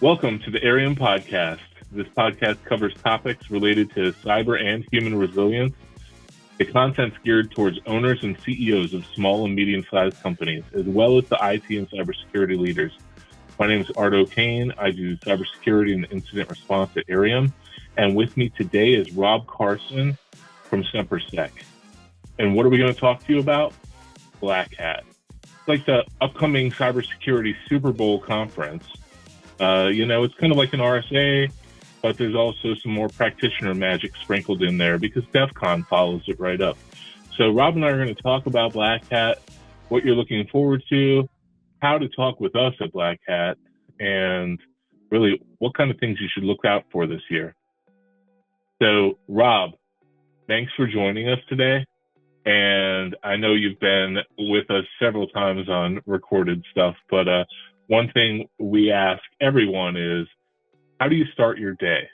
Welcome to the Airiam Podcast. This podcast covers topics related to cyber and human resilience. The content's geared towards owners and CEOs of small and medium-sized companies, as well as the IT and cybersecurity leaders. My name is Art Ocain. I do cybersecurity and incident response at Airiam. And with me today is Rob Carson from Semper. And what are we going to talk to you about? Black Hat. It's like the upcoming cybersecurity Super Bowl conference. It's kind of like an RSA, but there's also some more practitioner magic sprinkled in there because DEFCON follows it right up. So Rob and I are going to talk about Black Hat, what you're looking forward to, how to talk with us at Black Hat, and really what kind of things you should look out for this year. So Rob, thanks for joining us today. And I know you've been with us several times on recorded stuff, but one thing we ask everyone is, how do you start your day?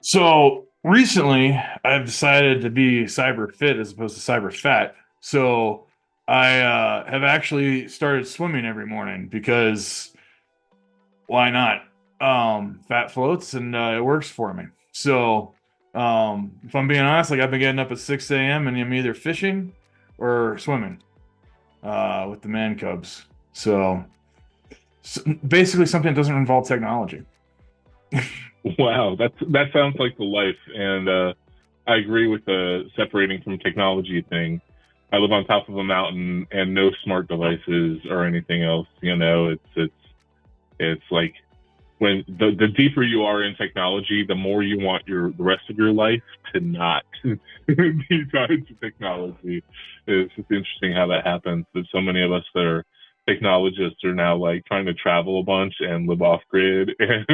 So recently, I've decided to be cyber fit as opposed to cyber fat. So I have actually started swimming every morning because why not? Fat floats and it works for me. So if I'm being honest, I've been getting up at 6 a.m. and I'm either fishing or swimming with the man cubs. So basically something that doesn't involve technology. Wow, that sounds like the life, and I agree with the separating from technology thing. I live on top of a mountain and no smart devices or anything else. It's like when the deeper you are in technology, the more you want the rest of your life to not be tied to technology. It's just interesting how that happens. That so many of us that are technologists are now trying to travel a bunch and live off grid and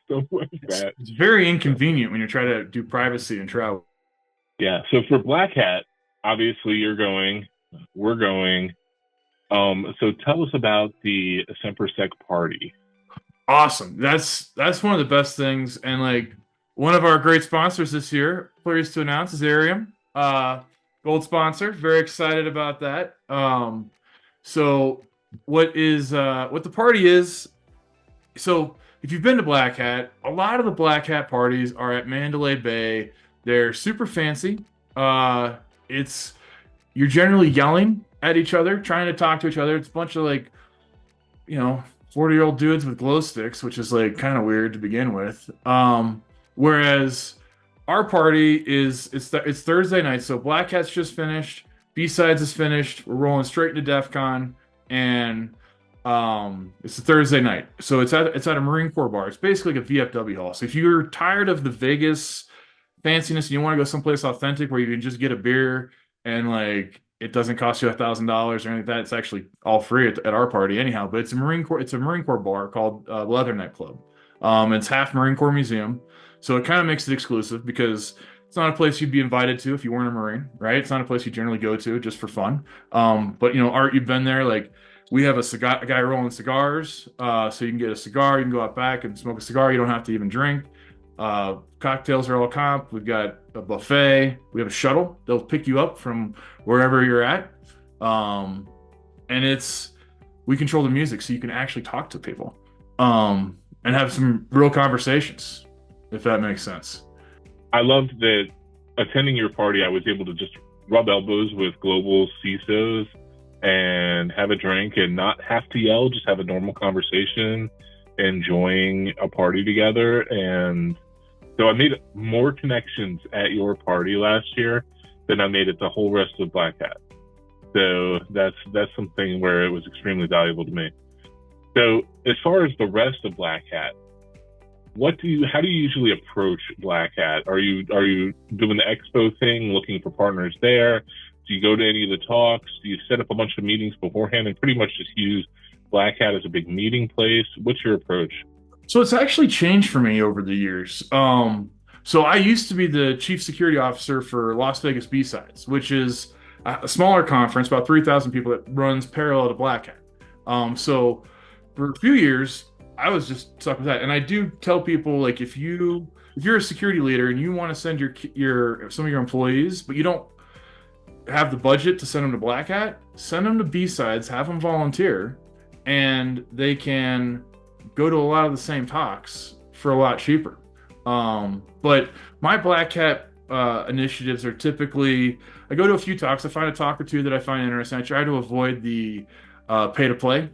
stuff like that. It's very inconvenient when you're trying to do privacy and travel. Yeah. So for Black Hat, obviously you're going, we're going. So tell us about the Semper party. Awesome. That's one of the best things. And one of our great sponsors this year, pleased to announce, is Airiam, gold sponsor. Very excited about that. So what the party is, so if you've been to Black Hat, a lot of the Black Hat parties are at Mandalay Bay. They're super fancy. You're generally yelling at each other, trying to talk to each other. It's a bunch of 40-year-old dudes with glow sticks, which is kind of weird to begin with. Whereas our party it's Thursday night, so Black Hat's just finished, B-Sides is finished, we're rolling straight into DEFCON, and it's a Thursday night. So it's at a Marine Corp bar. It's basically like a VFW hall. So if you're tired of the Vegas fanciness and you want to go someplace authentic where you can just get a beer and it doesn't cost you $1,000 or anything like that, it's actually all free at our party anyhow. But it's a Marine Corps bar called Leatherneck Club. It's half Marine Corps Museum, so it kind of makes it exclusive because it's not a place you'd be invited to if you weren't a Marine, right? It's not a place you generally go to just for fun. But Art, you've been there. We have a guy rolling cigars, so you can get a cigar. You can go out back and smoke a cigar. You don't have to even drink. Cocktails are all comp. We've got a buffet. We have a shuttle. They'll pick you up from wherever you're at. And we control the music, so you can actually talk to people and have some real conversations, if that makes sense. I loved that attending your party, I was able to just rub elbows with global CISOs and have a drink and not have to yell, just have a normal conversation, enjoying a party together. And so I made more connections at your party last year than I made at the whole rest of Black Hat. So that's something where it was extremely valuable to me. So as far as the rest of Black Hat, how do you usually approach Black Hat? Are you doing the expo thing, looking for partners there? Do you go to any of the talks? Do you set up a bunch of meetings beforehand and pretty much just use Black Hat as a big meeting place? What's your approach? So it's actually changed for me over the years. So I used to be the chief security officer for Las Vegas B-Sides, which is a smaller conference, about 3,000 people, that runs parallel to Black Hat. So for a few years, I was just stuck with that. And I do tell people, if you're a security leader and you want to send some of your employees, but you don't have the budget to send them to Black Hat, send them to B-Sides, have them volunteer, and they can go to a lot of the same talks for a lot cheaper. But my Black Hat initiatives are typically, I go to a few talks, I find a talk or two that I find interesting. I try to avoid the pay to play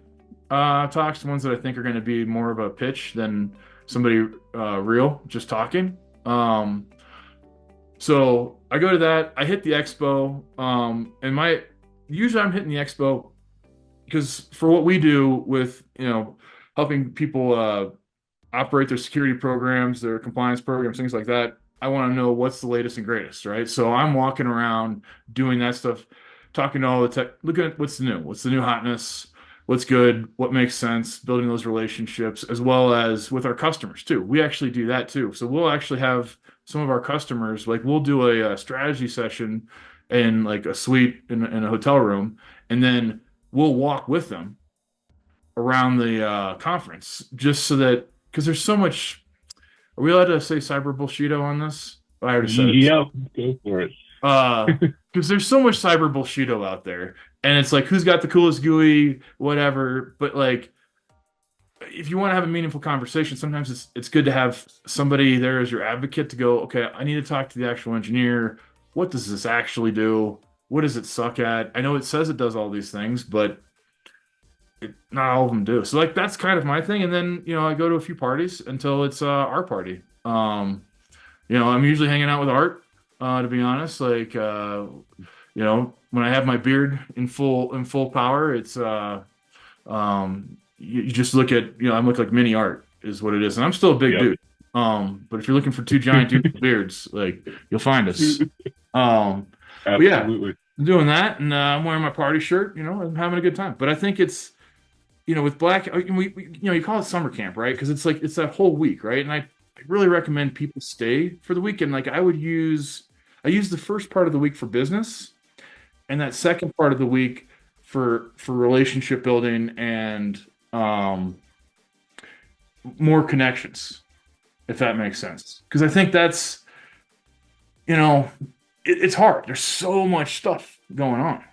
talks, the ones that I think are going to be more of a pitch than somebody real just talking. So I go to that, I hit the expo, and usually I'm hitting the expo because for what we do with, helping people operate their security programs, their compliance programs, things like that, I want to know what's the latest and greatest, right? So I'm walking around doing that stuff, talking to all the tech, looking at what's the new hotness, what's good, what makes sense, building those relationships, as well as with our customers too. We actually do that too. So we'll actually have some of our customers, like we'll do a strategy session in like a suite in a hotel room, and then we'll walk with them around the conference, just so that, because there's so much. Are we allowed to say cyber bullshito on this? I already said it. Yeah, go for it. Because there's so much cyber bullshito out there, and it's like, who's got the coolest GUI, whatever. But like, if you want to have a meaningful conversation, sometimes it's good to have somebody there as your advocate to go, okay, I need to talk to the actual engineer. What does this actually do? What does it suck at? I know it says it does all these things, but not all of them do. So like, that's kind of my thing. And then, I go to a few parties until it's our party. I'm usually hanging out with Art, to be honest. Like, when I have my beard in full power, it's you just look at, I look like mini Art is what it is. And I'm still a big dude. But if you're looking for two giant dudes with beards, like, you'll find us. But yeah, I'm doing that, and I'm wearing my party shirt, I'm having a good time. But I think it's, with Black, you call it summer camp, right? Because it's like, it's that whole week, right? And I really recommend people stay for the weekend. Like I use the first part of the week for business, and that second part of the week for relationship building and more connections, if that makes sense. Because I think that's, it's hard. There's so much stuff going on.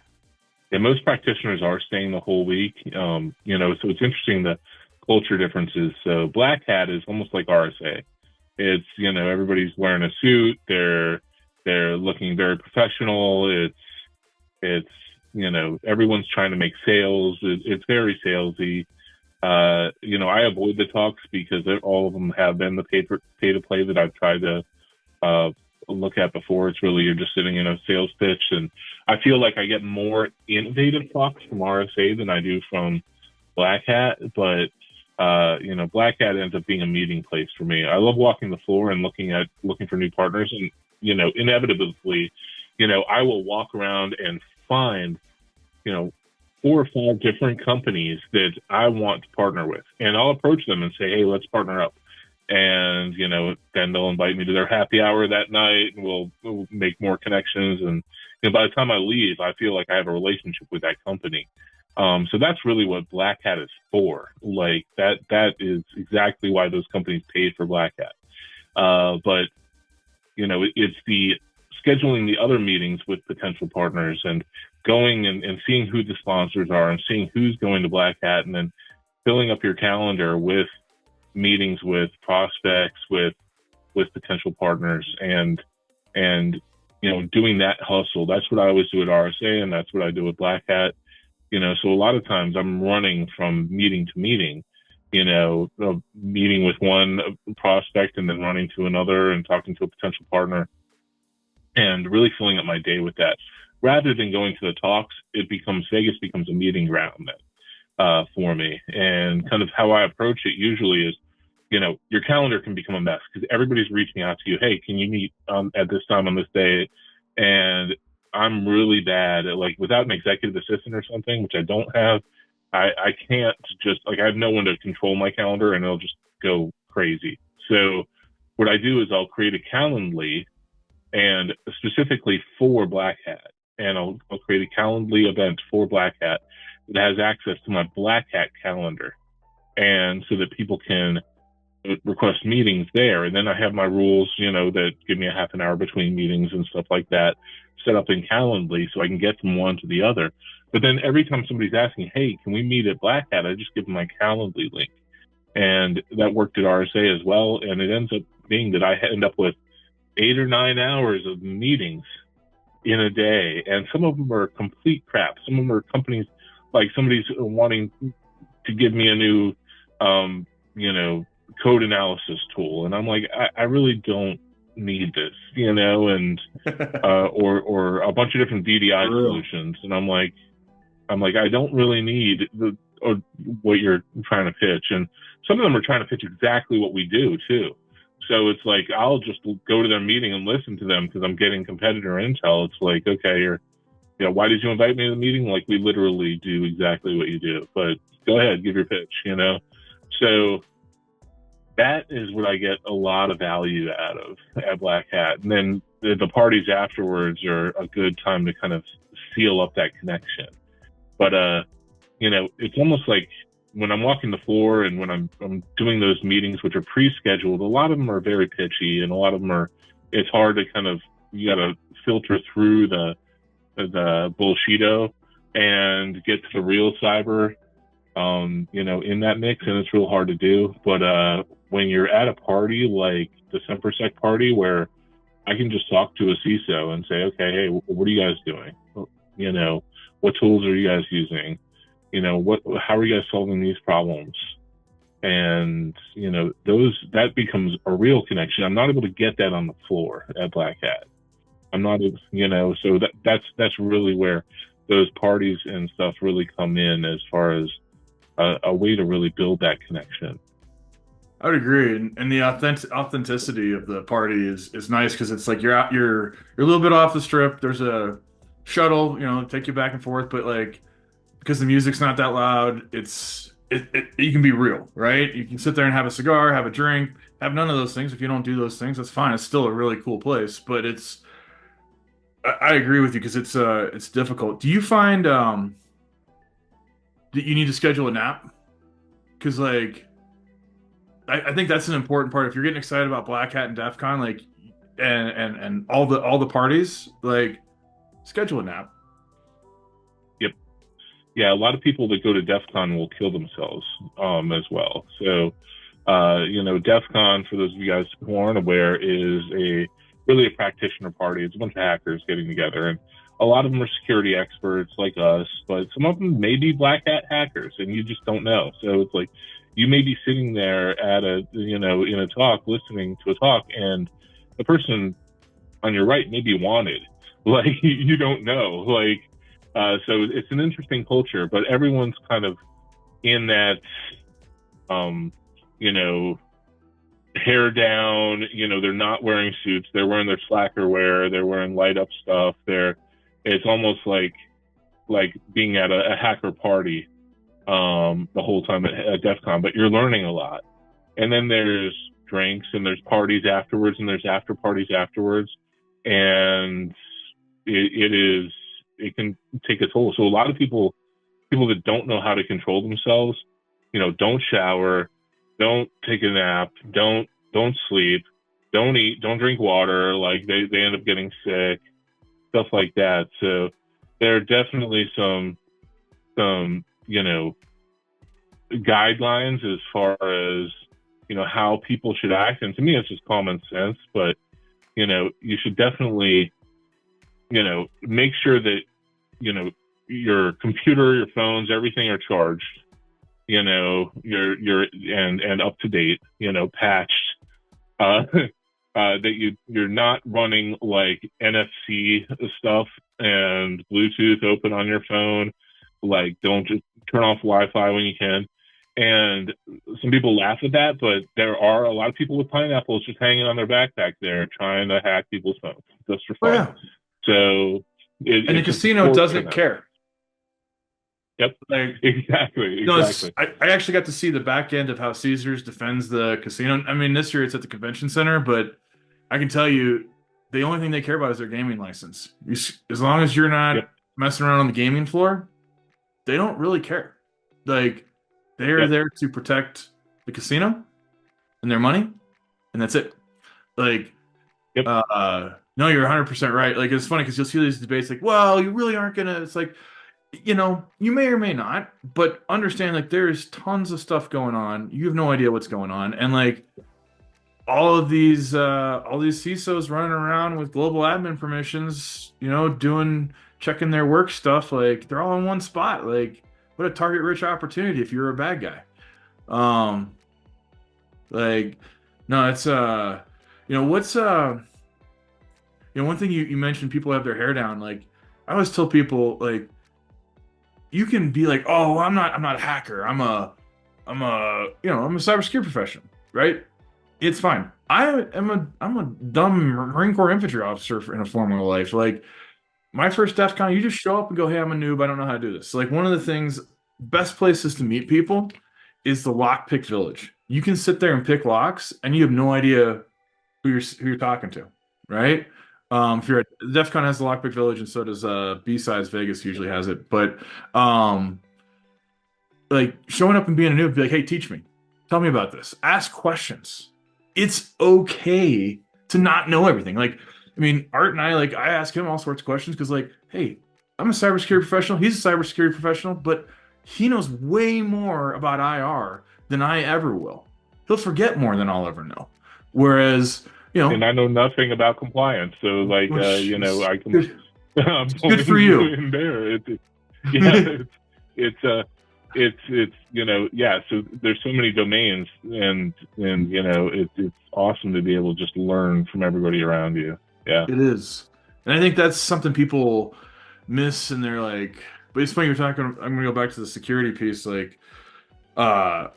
Yeah, most practitioners are staying the whole week. So it's interesting, the culture differences. So Black Hat is almost like RSA. It's, everybody's wearing a suit. They're looking very professional. It's everyone's trying to make sales. It's very salesy. I avoid the talks because all of them have been the pay to play that I've tried to look at before. It's really, you're just sitting in a sales pitch, and I feel like I get more innovative talks from RSA than I do from Black Hat. But Black Hat ends up being a meeting place for me. I love walking the floor and looking for new partners, and inevitably, I will walk around and find 4 or 5 different companies that I want to partner with, and I'll approach them and say, hey, let's partner up. And, then they'll invite me to their happy hour that night, and we'll make more connections. And by the time I leave, I feel like I have a relationship with that company. So that's really what Black Hat is for. Like that is exactly why those companies paid for Black Hat. But, it's the scheduling the other meetings with potential partners and going and seeing who the sponsors are and seeing who's going to Black Hat, and then filling up your calendar with meetings with prospects, with potential partners, and doing that hustle. That's what I always do at RSA, and that's what I do with Black Hat. So a lot of times I'm running from meeting to meeting, meeting with one prospect and then running to another and talking to a potential partner, and really filling up my day with that. Rather than going to the talks, Vegas becomes a meeting ground then, for me. And kind of how I approach it usually is, your calendar can become a mess because everybody's reaching out to you. Hey, can you meet at this time on this day? And I'm really bad at, like, without an executive assistant or something, which I don't have, I can't just, like, I have no one to control my calendar, and it'll just go crazy. So what I do is I'll create a Calendly, and specifically for Black Hat, and I'll create a Calendly event for Black Hat that has access to my Black Hat calendar, and so that people can request meetings there. And then I have my rules, that give me a half an hour between meetings and stuff like that set up in Calendly so I can get from one to the other. But then every time somebody's asking, hey, can we meet at Black Hat, I just give them my Calendly link. and that worked at RSA as well. And it ends up being that I end up with 8 or 9 hours of meetings in a day, and some of them are complete crap. Some of them are companies, like somebody's wanting to give me a new, code analysis tool, and I'm like, I really don't need this, and or a bunch of different VDI solutions, and I'm like, I don't really need or what you're trying to pitch, and some of them are trying to pitch exactly what we do too. So it's like, I'll just go to their meeting and listen to them because I'm getting competitor intel. It's like, okay, why did you invite me to the meeting? Like, we literally do exactly what you do, but go ahead, give your pitch, So that is what I get a lot of value out of at Black Hat. And then the parties afterwards are a good time to kind of seal up that connection. But, it's almost like when I'm walking the floor and when I'm doing those meetings, which are pre-scheduled, a lot of them are very pitchy, and a lot of them it's hard to kind of, you got to filter through the bullshito and get to the real cyber, in that mix, and it's real hard to do. But when you're at a party like the SemperSec party, where I can just talk to a CISO and say, okay, hey, what are you guys doing? What tools are you guys using? How are you guys solving these problems? And, that becomes a real connection. I'm not able to get that on the floor at Black Hat. I'm not, so that's really where those parties and stuff really come in, as far as a way to really build that connection. I would agree, and the authenticity of the party is nice, because it's like you're a little bit off the strip. There's a shuttle, take you back and forth, but like, because the music's not that loud, you can be real, right? You can sit there and have a cigar, have a drink, have none of those things. If you don't do those things, that's fine. It's still a really cool place, but I agree with you, because it's difficult. Do you find that you need to schedule a nap? Because like, I think that's an important part. If you're getting excited about Black Hat and DEFCON, like, and all the parties, like, schedule a nap. Yep. Yeah, a lot of people that go to DEFCON will kill themselves as well. So, DEFCON, for those of you guys who aren't aware, is really a practitioner party. It's a bunch of hackers getting together, and a lot of them are security experts like us, but some of them may be Black Hat hackers, and you just don't know. So it's like, you may be sitting there at in a talk, listening to a talk, and the person on your right may be wanted. Like, you don't know. Like, so it's an interesting culture, but everyone's kind of in that, hair down, they're not wearing suits. They're wearing their slacker wear. They're wearing light up stuff. It's almost like being at a hacker party the whole time at DEFCON, but you're learning a lot. And then there's drinks, and there's parties afterwards, and there's after parties afterwards, and it can take a toll. So a lot of people that don't know how to control themselves, don't shower, don't take a nap, don't sleep, don't eat, don't drink water, like they end up getting sick, stuff like that. So there are definitely some guidelines as far as how people should act, and to me it's just common sense, but you should definitely make sure that your computer, your phones, everything are charged, you're and up to date, patched, that you're not running like NFC stuff and Bluetooth open on your phone. Like, don't just turn off Wi-Fi when you can. And some people laugh at that, but there are a lot of people with pineapples just hanging on their backpack there, trying to hack people's phones just for fun. Oh, yeah. So, and the casino doesn't care. Yep. Like, exactly. I actually got to see the back end of how Caesars defends the casino. I mean, this year it's at the convention center, but I can tell you, the only thing they care about is their gaming license. As long as you're not messing around on the gaming floor, they don't really care. Like, they are there to protect the casino and their money, and that's it. Like, no, you're 100% right. Like, it's funny because you'll see these debates like, well, you really aren't gonna. It's like, You may or may not, but understand like there's tons of stuff going on. You have no idea what's going on. And like all these CISOs running around with global admin permissions, checking their work stuff, like they're all in one spot. Like what a target rich opportunity if you're a bad guy. Um like no, it's what's one thing you mentioned, people have their hair down. Like I always tell people, like, you can be like, oh, I'm not a hacker. I'm a cybersecurity professional, right? It's fine. I'm a dumb Marine Corps infantry officer in a former life. Like my first DEFCON, you just show up and go, hey, I'm a noob. I don't know how to do this. Like one of the things, best places to meet people is the lockpick village. You can sit there and pick locks, and you have no idea who you're talking to, right? If you're at DEFCON has the lockpick village, and so does B-Sides Vegas usually has it. But like showing up and being a noob, be like, hey, teach me, tell me about this, ask questions. It's okay to not know everything. Like, I mean, Art and I ask him all sorts of questions because, like, hey, I'm a cybersecurity professional. He's a cybersecurity professional, but he knows way more about IR than I ever will. He'll forget more than I'll ever know. Whereas, and I know nothing about compliance, so like, I can. Good, I'm good for you. In there. So there's so many domains, and it's awesome to be able to just learn from everybody around you. Yeah, it is. And I think that's something people miss, and they're like, but it's funny you're talking. I'm gonna go back to the security piece. Like, I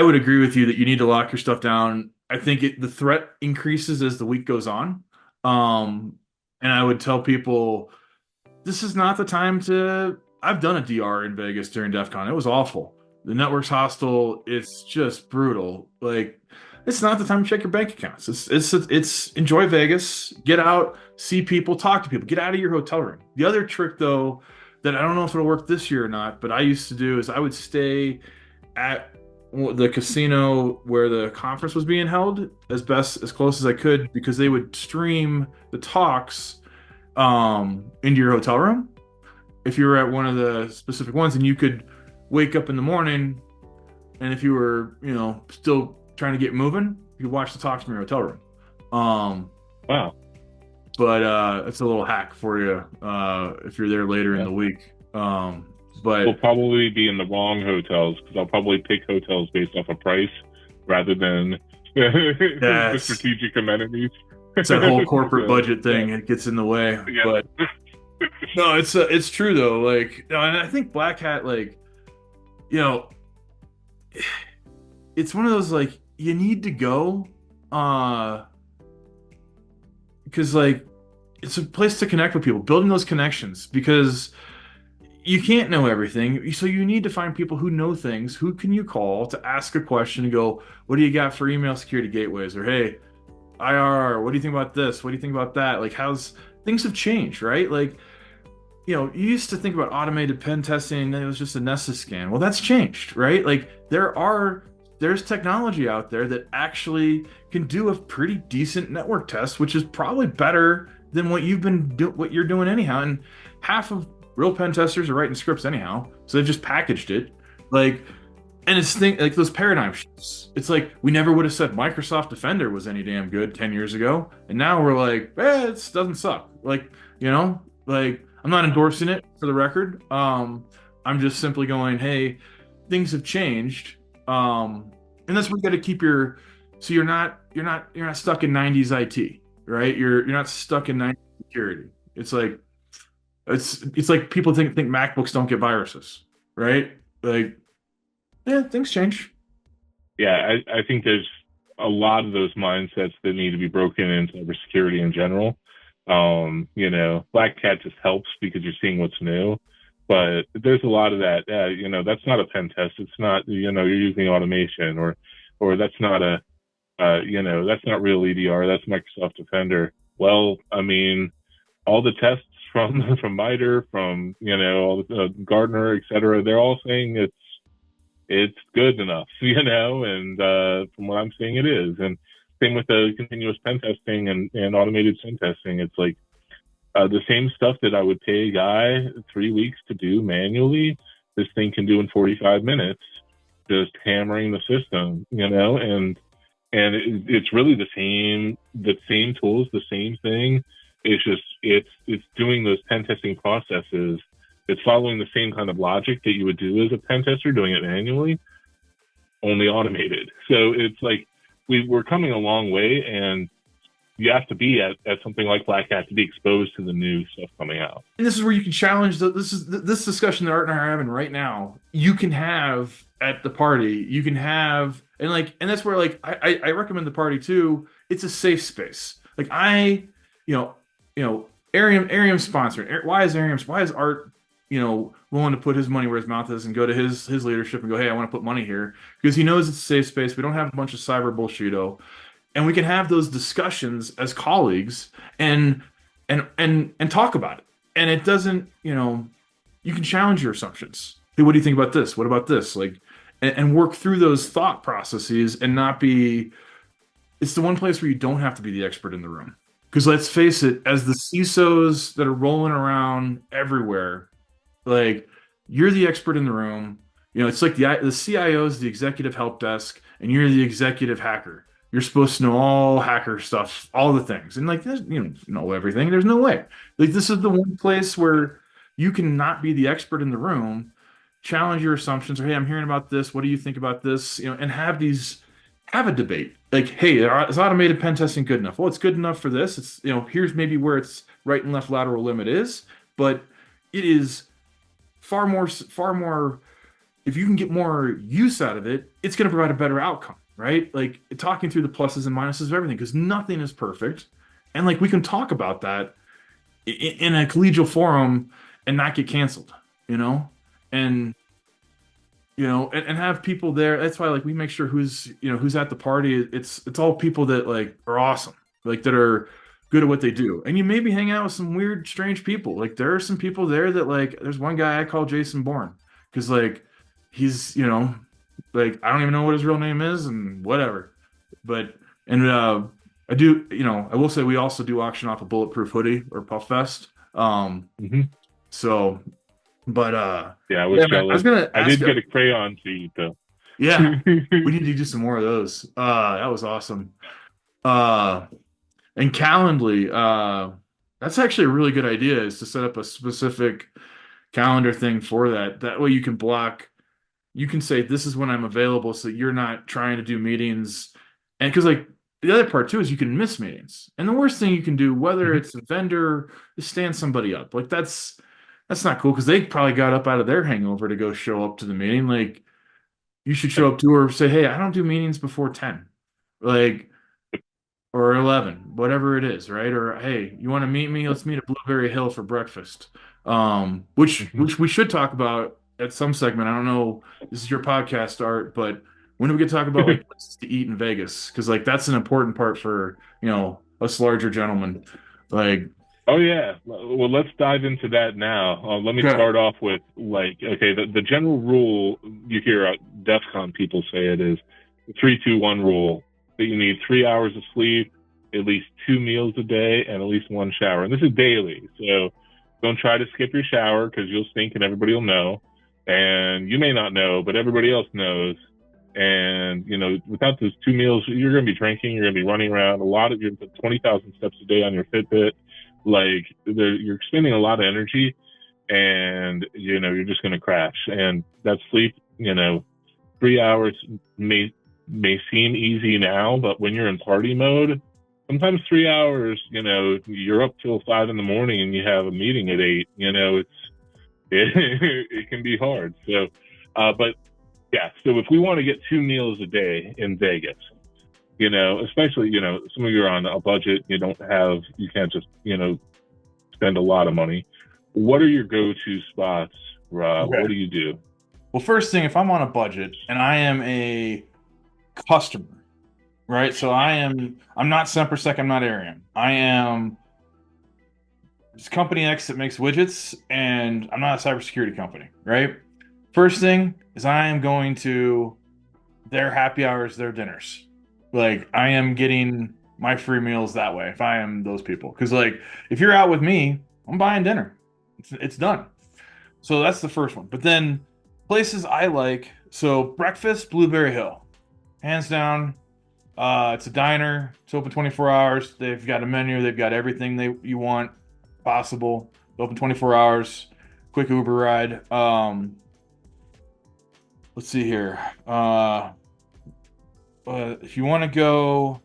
would agree with you that you need to lock your stuff down. I think the threat increases as the week goes on. And I would tell people, this is not the time to. I've done a DR in Vegas during DEF CON. It was awful. The network's hostile. It's just brutal. Like, it's not the time to check your bank accounts. It's enjoy Vegas. Get out, see people, talk to people. Get out of your hotel room. The other trick, though, that I don't know if it'll work this year or not, but I used to do is I would stay at the casino where the conference was being held as close as I could, because they would stream the talks into your hotel room if you were at one of the specific ones, and you could wake up in the morning, and if you were still trying to get moving, you could watch the talks from your hotel room. Wow. But it's a little hack for you if you're there later in the week. But we'll probably be in the wrong hotels, because I'll probably pick hotels based off of price rather than the strategic amenities. It's that whole corporate budget thing. It gets in the way. Yeah. But no, it's true though. Like, no, and I think Black Hat, like, it's one of those, like, you need to go, because like it's a place to connect with people, building those connections, because you can't know everything. So you need to find people who know things. Who can you call to ask a question and go, what do you got for email security gateways? Or, hey, IR, what do you think about this? What do you think about that? Like, things have changed, right? Like, you used to think about automated pen testing, and it was just a Nessus scan. Well, that's changed, right? Like, there's technology out there that actually can do a pretty decent network test, which is probably better than what you're doing anyhow. And half of real pen testers are writing scripts anyhow, so they've just packaged it. Like, and it's like those paradigm shifts. It's like we never would have said Microsoft Defender was any damn good 10 years ago, and now we're like, it doesn't suck. Like, like, I'm not endorsing it for the record. I'm just simply going, hey, things have changed. And that's where you got to keep so you're not stuck in 90s IT, right? You're not stuck in 90s security. It's like people think MacBooks don't get viruses, right? Like, yeah, things change. Yeah, I think there's a lot of those mindsets that need to be broken in cybersecurity in general. Black Cat just helps because you're seeing what's new, but there's a lot of that. That's not a pen test. It's not, you're using automation, or that's not that's not real EDR. That's Microsoft Defender. Well, I mean, all the tests from MITRE, from all the Gartner, etc., they're all saying it's good enough, and from what I'm seeing, it is. And same with the continuous pen testing and automated pen testing. It's like The same stuff that I would pay a guy 3 weeks to do manually, this thing can do in 45 minutes, just hammering the system, it's really the same tools, the same thing. It's just, it's doing those pen testing processes. It's following the same kind of logic that you would do as a pen tester, doing it manually, only automated. So it's like, we're coming a long way, and you have to be at something like Black Hat to be exposed to the new stuff coming out. And this is where you can challenge this discussion that Art and I are having right now. You can have at the party. You can have and that's where I recommend the party too. It's a safe space. Like Airiam sponsoring. Why is Art willing to put his money where his mouth is and go to his leadership and go, hey, I want to put money here, because he knows it's a safe space. We don't have a bunch of cyber bullshito. And we can have those discussions as colleagues and talk about it. And it doesn't, you can challenge your assumptions. Hey, what do you think about this? What about this? And work through those thought processes and not be. It's the one place where you don't have to be the expert in the room. Because let's face it, as the CISOs that are rolling around everywhere, you're the expert in the room. It's like the CIO is the executive help desk, and you're the executive hacker. You're supposed to know all hacker stuff, all the things. And know everything. There's no way. This is the one place where you can not be the expert in the room, challenge your assumptions, or, hey, I'm hearing about this. What do you think about this? And have a debate. Hey, is automated pen testing good enough? Well, it's good enough for this. It's, here's maybe where its right and left lateral limit is, but it is far more, if you can get more use out of it, it's going to provide a better outcome. Right? Talking through the pluses and minuses of everything, because nothing is perfect. And we can talk about that in a collegial forum and not get canceled, and have people there. That's why we make sure who's at the party. It's all people that are awesome, that are good at what they do. And you maybe hang out with some weird, strange people. There are some people there that there's one guy I call Jason Bourne, because he's, I don't even know what his real name is and whatever. But, I do, I will say we also do auction off a bulletproof hoodie or puff vest. So, but, yeah, I was jealous. I did get a crayon seed though. Yeah. We need to do some more of those. That was awesome. And Calendly, that's actually a really good idea, is to set up a specific calendar thing for that. That way you can block. You can say, this is when I'm available, so that you're not trying to do meetings. And because the other part too is you can miss meetings. And the worst thing you can do, whether it's a vendor, is stand somebody up. That's not cool, because they probably got up out of their hangover to go show up to the meeting. You should show up to, or say, hey, I don't do meetings before 10, or 11, whatever it is, right? Or, hey, you want to meet me? Let's meet at Blueberry Hill for breakfast. Which we should talk about at some segment. I don't know, this is your podcast, Art, but when do we get to talk about places to eat in Vegas? Because that's an important part for us larger gentlemen. Oh yeah, well, let's dive into that now. Let me start off with the general rule you hear DEFCON people say it is the 3-2-1 rule, that you need 3 hours of sleep, at least 2 meals a day, and at least 1 shower. And this is daily, so don't try to skip your shower, because you'll stink and everybody will know. And you may not know, but everybody else knows. And, without those 2 meals, you're going to be drinking, you're going to be running around you're 20,000 steps a day on your Fitbit. You're expending a lot of energy, and, you're just going to crash. And that sleep, 3 hours may seem easy now, but when you're in party mode, sometimes 3 hours, you're up till 5 a.m. and you have a meeting at 8, it can be hard. So, but yeah, so if we want to get 2 meals a day in Vegas, especially, some of you are on a budget, you can't just, spend a lot of money. What are your go-to spots, Rob? Okay. What do you do? Well, first thing, if I'm on a budget and I am a customer, right? So I'm not SemperSec, I'm not Airiam. I am It's company X that makes widgets, and I'm not a cybersecurity company, right? First thing is I am going to their happy hours, their dinners. I am getting my free meals that way if I am those people. Because like if you're out with me, I'm buying dinner. It's done. So that's the first one. But then places I like, so breakfast, Blueberry Hill, hands down. It's a diner. It's open 24 hours. They've got a menu. They've got everything you want possible. Open 24 hours. Quick Uber ride. Let's see here. If you want to go,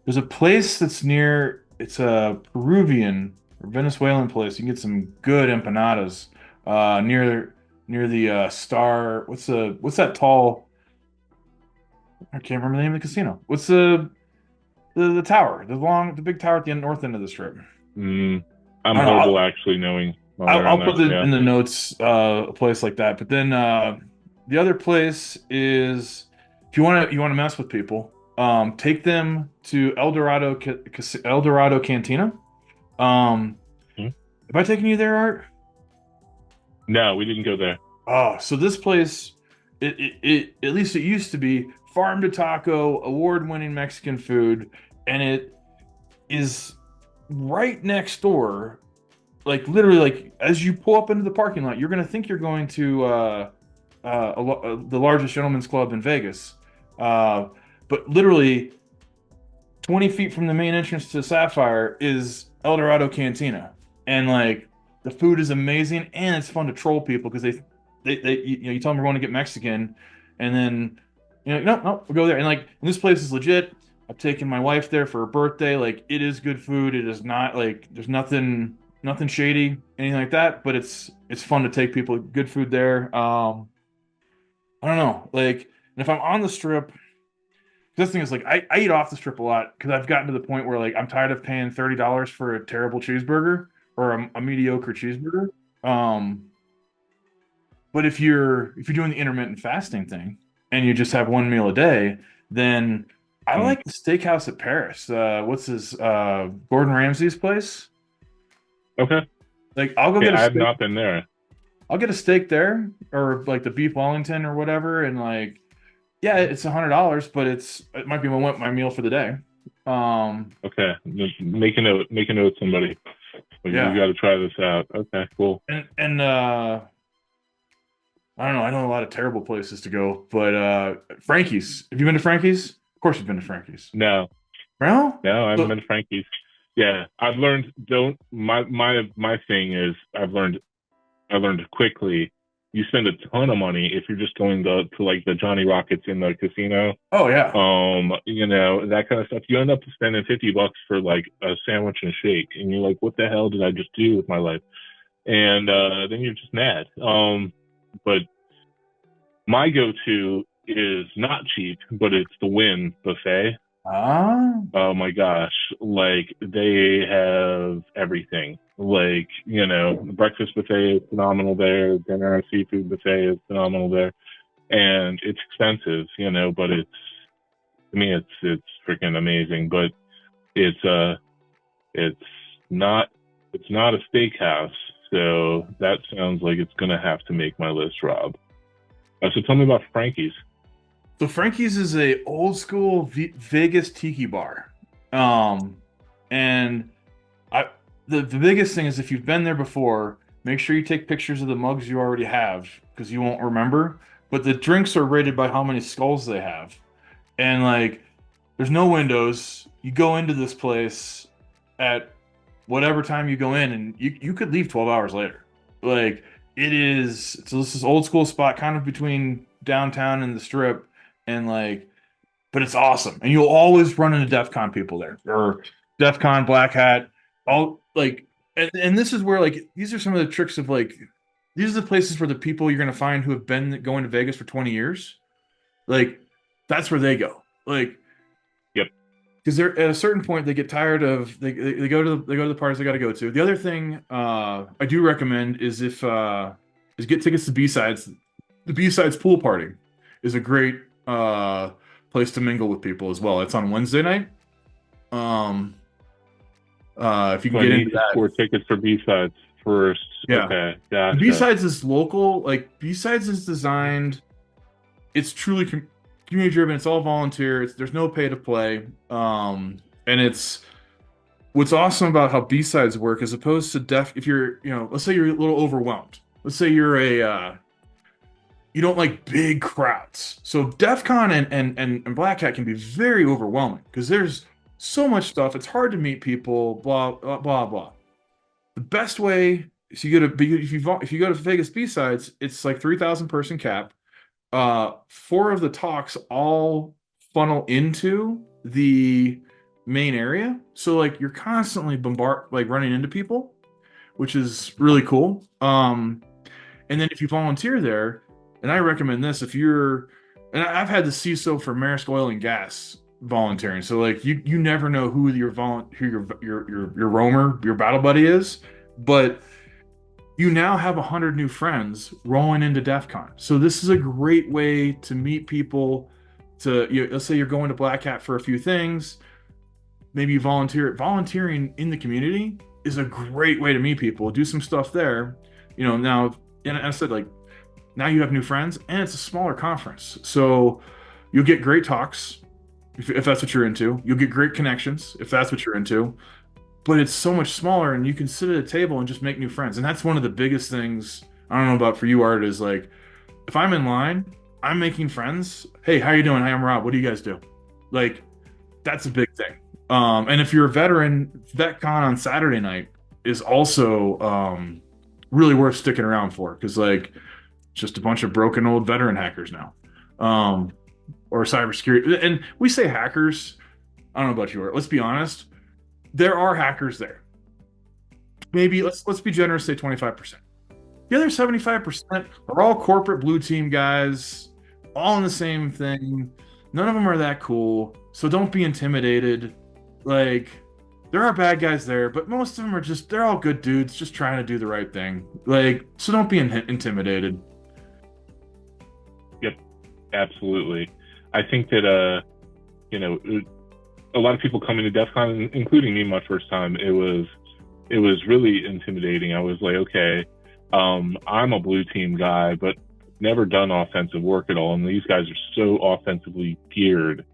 there's a place that's near. It's a Peruvian or Venezuelan place. You can get some good empanadas. Near the Star. What's that tall? I can't remember the name of the casino. What's the tower? The big tower at the north end of the strip. I'm horrible actually knowing. I'll put it in the notes. A place like that. But then the other place is if you want to mess with people, take them to El Dorado Cantina. Have I taken you there, Art? No, we didn't go there. Oh, so this place, it at least it used to be farm to taco, award-winning Mexican food, and it is right next door. Like literally, like as you pull up into the parking lot, you're gonna think you're going to the largest gentleman's club in Vegas, but literally 20 feet from the main entrance to Sapphire is El Dorado Cantina, and like the food is amazing, and it's fun to troll people because you tell them we're going to get Mexican, and then no, we'll go there, and like and this place is legit. I've taken my wife there for her birthday. Like it is good food. It is not like there's nothing shady, anything like that. But it's fun to take people. Good food there. I don't know. Like, and if I'm on the strip, this thing is like I eat off the strip a lot because I've gotten to the point where like I'm tired of paying $30 for a terrible cheeseburger or a mediocre cheeseburger. But if you're doing the intermittent fasting thing and you just have one meal a day, then I like the steakhouse at Paris. What's his Gordon Ramsay's place? Okay. Like I'll go get a steak. I've not been there. I'll get a steak there, or like the beef Wellington or whatever, and like, yeah, it's $100, but it might be my meal for the day. Okay, make a note, somebody. Yeah. You got to try this out. Okay, cool. And I don't know. I know a lot of terrible places to go, but Frankie's. Have you been to Frankie's? Of course, you've been to Frankie's. No. Well? No, I haven't been to Frankie's. Yeah, I've learned. My thing is I learned quickly. You spend a ton of money if you're just going to like the Johnny Rockets in the casino. Oh yeah. That kind of stuff. You end up spending $50 for like a sandwich and shake, and you're like, what the hell did I just do with my life? And then you're just mad. But my go-to is not cheap, but it's the Wynn buffet. Oh my gosh. Like they have everything. Like, the breakfast buffet is phenomenal there. Dinner seafood buffet is phenomenal there. And it's expensive, but it's freaking amazing. But it's not a steakhouse. So that sounds like it's going to have to make my list, Rob. So tell me about Frankie's. So Frankie's is a old school Vegas tiki bar. And the biggest thing is if you've been there before, make sure you take pictures of the mugs you already have because you won't remember. But the drinks are rated by how many skulls they have. And like, there's no windows. You go into this place at whatever time you go in and you could leave 12 hours later. Like so this is old school spot kind of between downtown and the strip. And like, but it's awesome. And you'll always run into DEFCON people there or DEFCON, Black Hat, all like, and this is where like, these are some of the tricks of like, these are the places where the people you're going to find who have been going to Vegas for 20 years. Like that's where they go. Like, yep. Because they're at a certain point, they get tired of, they go to the parties they got to go to. The other thing I do recommend is is get tickets to B-Sides. The B-Sides pool party is a great place to mingle with people as well. It's on Wednesday night. If you can get into that. 4 tickets for B-Sides first. Yeah. Okay. Gotcha. B-Sides is local. Like B-Sides is designed. It's truly community driven. It's all volunteer. There's no pay to play. And it's what's awesome about how B-sides work as opposed to if you're, let's say you're a little overwhelmed. Let's say you're you don't like big crowds. So DEFCON and Black Hat can be very overwhelming because there's so much stuff. It's hard to meet people, blah, blah, blah, blah. The best way is if you go to Vegas B-sides, it's like 3,000 person cap. 4 of the talks all funnel into the main area. So like you're constantly running into people, which is really cool. And then if you volunteer there, and I recommend this and I've had the CISO for Maersk Oil and Gas volunteering. So like you never know who your roamer, your battle buddy is, but you now have 100 new friends rolling into DEFCON. So this is a great way to meet people. Let's say you're going to Black Hat for a few things. Maybe you volunteer. Volunteering in the community is a great way to meet people. Do some stuff there. Now, and I said, like, now you have new friends, and it's a smaller conference. So you'll get great talks if that's what you're into. You'll get great connections if that's what you're into. But it's so much smaller, and you can sit at a table and just make new friends. And that's one of the biggest things, I don't know about for you, Art, is like, if I'm in line, I'm making friends. Hey, how you doing? Hi, I'm Rob. What do you guys do? Like, that's a big thing. And if you're a veteran, VetCon on Saturday night is also really worth sticking around for, because like, just a bunch of broken old veteran hackers now, or cybersecurity. And we say hackers. I don't know about you, Art. Let's be honest. There are hackers there. Maybe let's be generous, say 25%. The other 75% are all corporate blue team guys, all in the same thing. None of them are that cool, so don't be intimidated. Like, there are bad guys there, but most of them they're all good dudes just trying to do the right thing. Like, so don't be intimidated. Yep, absolutely. I think that a lot of people coming to DEFCON, including me, my first time, it was really intimidating. I was like, okay, I'm a blue team guy, but never done offensive work at all. And these guys are so offensively geared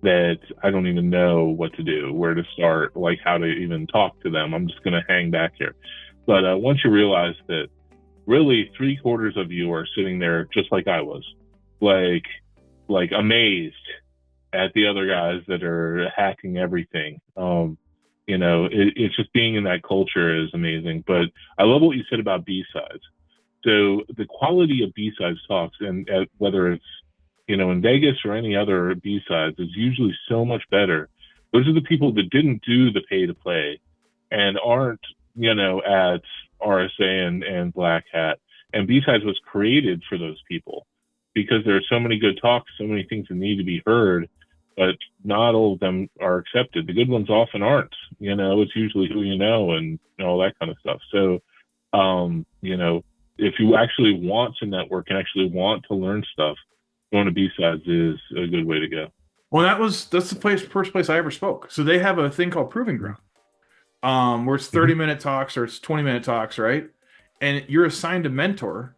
that I don't even know what to do, where to start, like how to even talk to them. I'm just going to hang back here. But once you realize that really 3/4 of you are sitting there just like I was, like amazed at the other guys that are hacking everything. It's just being in that culture is amazing. But I love what you said about B-sides. So the quality of B-sides talks, and whether it's, in Vegas or any other B-sides, is usually so much better. Those are the people that didn't do the pay to play and aren't, at RSA and Black Hat. And B-sides was created for those people because there are so many good talks, so many things that need to be heard, but not all of them are accepted. The good ones often aren't. It's usually who you know and all that kind of stuff. So, if you actually want to network and actually want to learn stuff, going to B-sides is a good way to go. Well, that's the first place I ever spoke. So they have a thing called Proving Ground, where it's 30-minute talks or it's 20-minute talks, right? And you're assigned a mentor.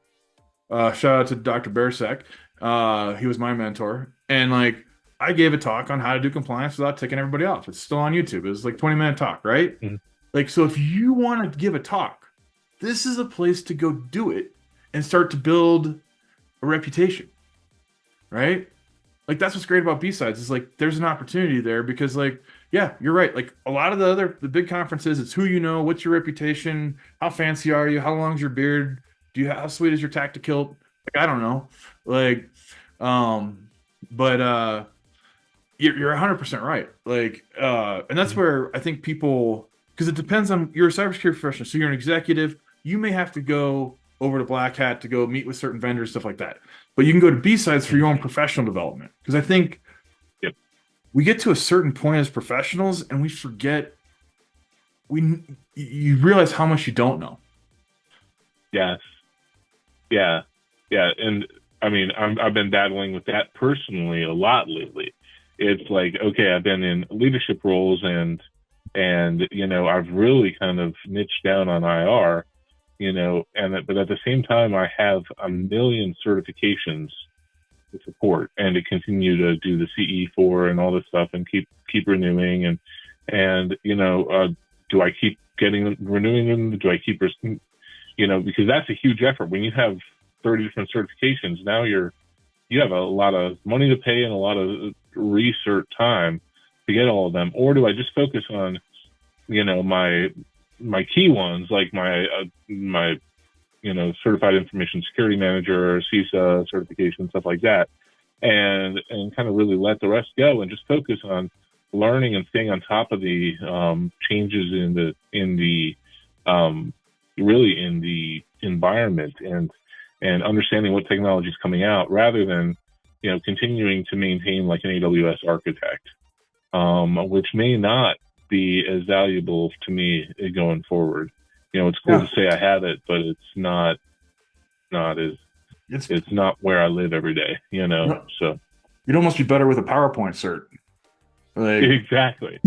Shout out to Dr. Bersek. He was my mentor. And like, I gave a talk on how to do compliance without ticking everybody off. It's still on YouTube. It was like 20-minute talk, right? Mm-hmm. Like, so if you want to give a talk, this is a place to go do it and start to build a reputation, right? Like, that's what's great about B-sides is like, there's an opportunity there because like, yeah, you're right. Like a lot of the big conferences, it's who you know, what's your reputation, how fancy are you, how long's your beard, how sweet is your tactical? Like, I don't know. Like, but you're 100% right. Like, and that's where I think people, because it depends on, you're a cybersecurity professional, so you're an executive, you may have to go over to Black Hat to go meet with certain vendors, stuff like that. But you can go to B-sides for your own professional development. Because I think we get to a certain point as professionals and we forget, you realize how much you don't know. Yes. Yeah. And I mean, I've been battling with that personally a lot lately. It's like, okay, I've been in leadership roles and I've really kind of niched down on IR, but at the same time, I have a million certifications the support and to continue to do the CE4 and all this stuff and keep renewing and do I keep renewing them? Do I keep, because that's a huge effort. When you have 30 different certifications, now you have a lot of money to pay and a lot of research time to get all of them. Or do I just focus on, my key ones, like my certified information security manager or CISA certification, stuff like that, and kind of really let the rest go and just focus on learning and staying on top of the changes in the environment and understanding what technology is coming out, rather than continuing to maintain like an AWS architect, which may not be as valuable to me going forward. It's cool to say I have it, but it's not where I live every day. So you'd almost be better with a PowerPoint cert. Exactly.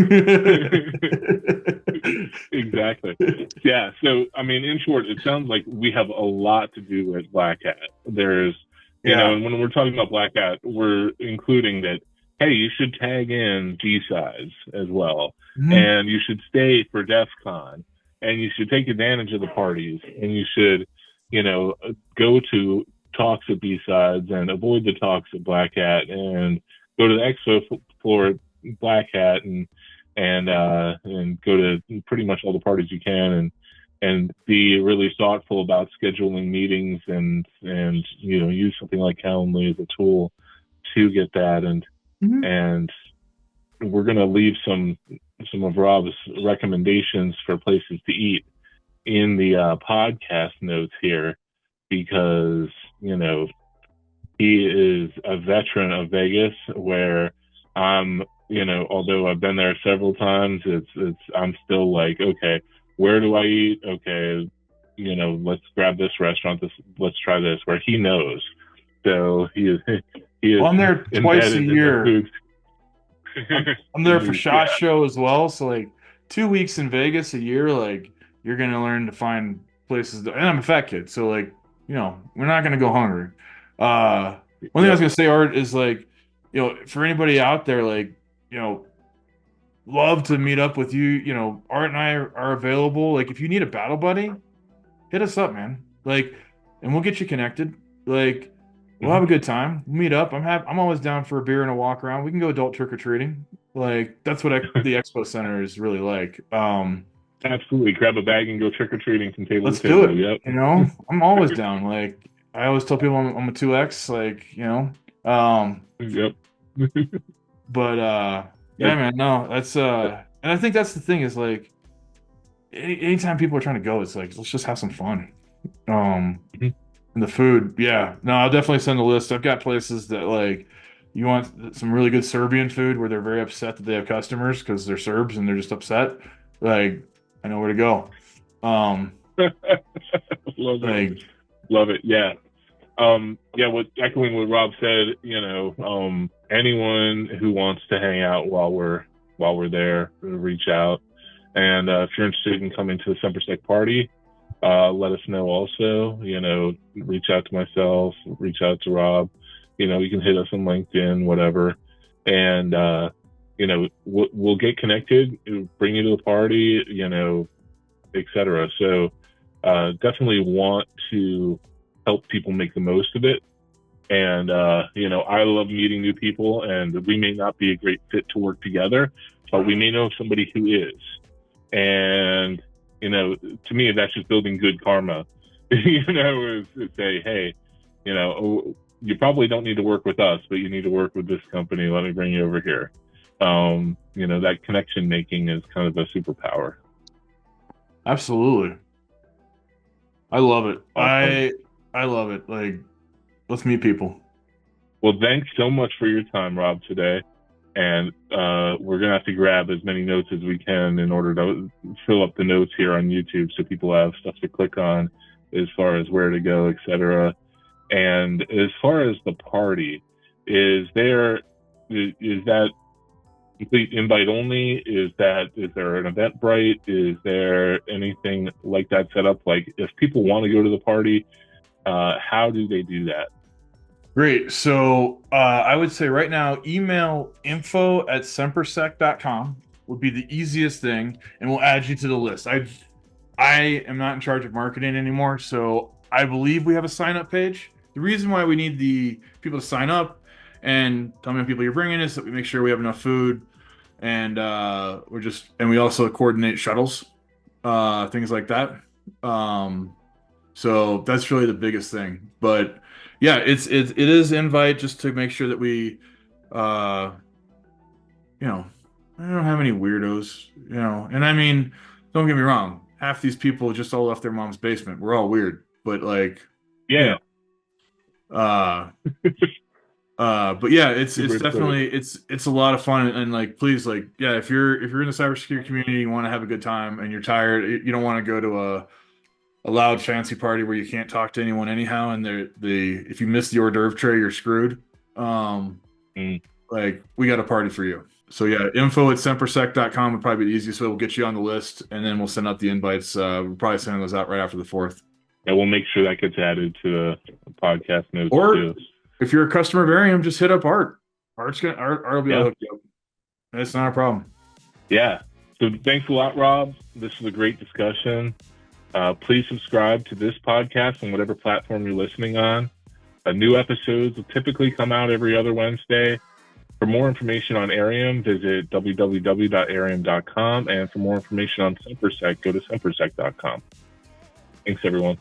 Exactly. Yeah. So, in short, it sounds like we have a lot to do with Black Hat. There's, and when we're talking about Black Hat, we're including that, hey, you should tag in G-Sides as well. Mm-hmm. And you should stay for DEFCON, and you should take advantage of the parties, and you should, go to talks at B-Sides and avoid the talks at Black Hat, and go to the expo floor at Black Hat and go to pretty much all the parties you can, and be really thoughtful about scheduling meetings and use something like Calendly as a tool to get that. And we're going to leave some of Rob's recommendations for places to eat in the podcast notes here, because he is a veteran of Vegas, where I'm, although I've been there several times, I'm still like, okay, where do I eat? Okay, let's grab this restaurant. Let's try this. Where he knows, so he is. Well, I'm there twice a year. I'm there for SHOT Show as well. So like 2 weeks in Vegas a year, like you're gonna learn to find places. And I'm a fat kid, so like we're not gonna go hungry. One thing I was gonna say, Art, is like, for anybody out there, like, love to meet up with you. Art and I are available. Like, if you need a battle buddy, hit us up, man. Like, and we'll get you connected. Like, we'll have a good time. We'll meet up. I'm always down for a beer and a walk around. We can go adult trick or treating. Like, that's what the Expo Center is really like. Absolutely, grab a bag and go trick or treating from table let's to table. Do it. Yep. I'm always down. Like, I always tell people I'm a 2X. Like, Yep. But man, no, that's and I think that's the thing, is like, anytime people are trying to go, it's like, let's just have some fun. And the food, no, I'll definitely send a list. I've got places that, like, you want some really good Serbian food where they're very upset that they have customers because they're Serbs and they're just upset. Like, I know where to go. Love it. Yeah. Echoing what Rob said, anyone who wants to hang out while we're there, reach out. And if you're interested in coming to the SemperSec party, let us know also. Reach out to myself, reach out to Rob. You can hit us on LinkedIn, whatever. And, we'll get connected, bring you to the party, etc. So definitely want to help people make the most of it. And, I love meeting new people, and we may not be a great fit to work together, but we may know somebody who is. And, to me, that's just building good karma, is say, hey, you probably don't need to work with us, but you need to work with this company. Let me bring you over here. That connection making is kind of a superpower. Absolutely. I love it. I love it. Like, let's meet people. Well, thanks so much for your time, Rob, today. And we're going to have to grab as many notes as we can in order to fill up the notes here on YouTube so people have stuff to click on as far as where to go, etc. And as far as the party, is that complete invite only? Is there an Eventbrite? Is there anything like that set up? Like, if people want to go to the party, how do they do that? Great. So I would say right now, email info@sempersec.com would be the easiest thing, and we'll add you to the list. I am not in charge of marketing anymore, so I believe we have a sign up page. The reason why we need the people to sign up and tell me how many people you're bringing is that we make sure we have enough food, and we also coordinate shuttles, things like that. So that's really the biggest thing. But yeah, it is invite just to make sure that we, uh, you know, I don't have any weirdos, and I mean, don't get me wrong, half these people just all left their mom's basement. We're all weird, but like, Yeah. uh, but yeah, it's Super definitely it's a lot of fun, and like, please, like, yeah, if you're in the cybersecurity community, you want to have a good time, and you're tired, you don't want to go to a loud fancy party where you can't talk to anyone anyhow, and if you miss the hors d'oeuvre tray, you're screwed. Like, we got a party for you. So yeah, info@sempersec.com would probably be the easiest way. We'll get you on the list, and then we'll send out the invites. We'll probably send those out right after the 4th. Yeah, we'll make sure that gets added to the podcast notes Or too. if you're a customer of Airiam, just hit up Art. Art will be able to hook you up. That's not a problem. Yeah. So thanks a lot, Rob. This was a great discussion. Please subscribe to this podcast on whatever platform you're listening on. New episodes will typically come out every other Wednesday. For more information on Airiam, visit www.airiam.com. And for more information on SemperSec, go to sempersec.com. Thanks, everyone.